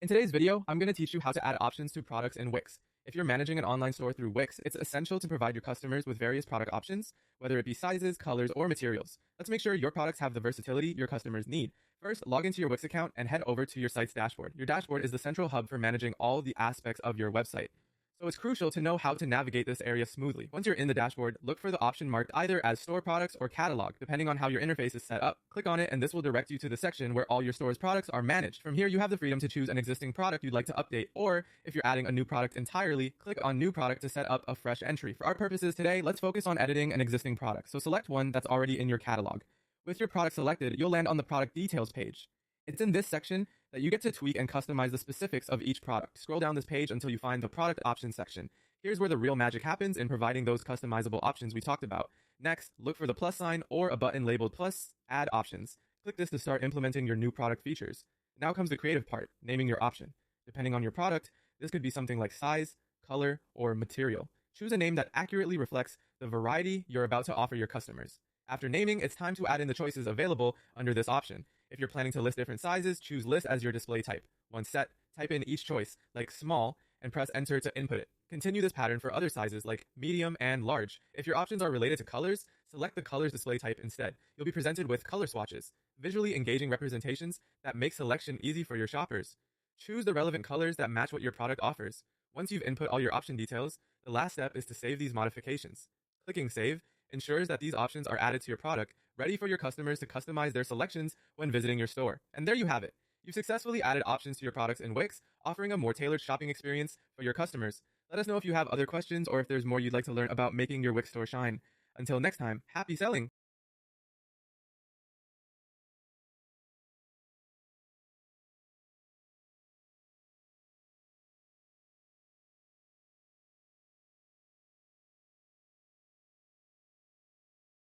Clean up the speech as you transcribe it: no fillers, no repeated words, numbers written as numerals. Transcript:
In today's video, I'm going to teach you how to add options to products in Wix. If you're managing an online store through Wix, it's essential to provide your customers with various product options, whether it be sizes, colors, or materials. Let's make sure your products have the versatility your customers need. First, log into your Wix account and head over to your site's dashboard. Your dashboard is the central hub for managing all the aspects of your website. So it's crucial to know how to navigate this area smoothly. Once you're in the dashboard, look for the option marked either as store products or catalog, depending on how your interface is set up. Click on it and this will direct you to the section where all your store's products are managed. From here, you have the freedom to choose an existing product you'd like to update, or if you're adding a new product entirely, click on new product to set up a fresh entry. For our purposes today, let's focus on editing an existing product. So select one that's already in your catalog. With your product selected, you'll land on the product details page. It's in this section that you get to tweak and customize the specifics of each product. Scroll down this page until you find the product options section. Here's where the real magic happens in providing those customizable options we talked about. Next, look for the plus sign or a button labeled plus, add options. Click this to start implementing your new product features. Now comes the creative part, naming your option. Depending on your product, this could be something like size, color, or material. Choose a name that accurately reflects the variety you're about to offer your customers. After naming, it's time to add in the choices available under this option. If you're planning to list different sizes, choose list as your display type. Once set, type in each choice, like small, and press enter to input it. Continue this pattern for other sizes like medium and large. If your options are related to colors, select the colors display type instead. You'll be presented with color swatches, visually engaging representations that make selection easy for your shoppers. Choose the relevant colors that match what your product offers. Once you've input all your option details, the last step is to save these modifications. Clicking save ensures that these options are added to your product, ready for your customers to customize their selections when visiting your store. And there you have it. You've successfully added options to your products in Wix, offering a more tailored shopping experience for your customers. Let us know if you have other questions or if there's more you'd like to learn about making your Wix store shine. Until next time, happy selling!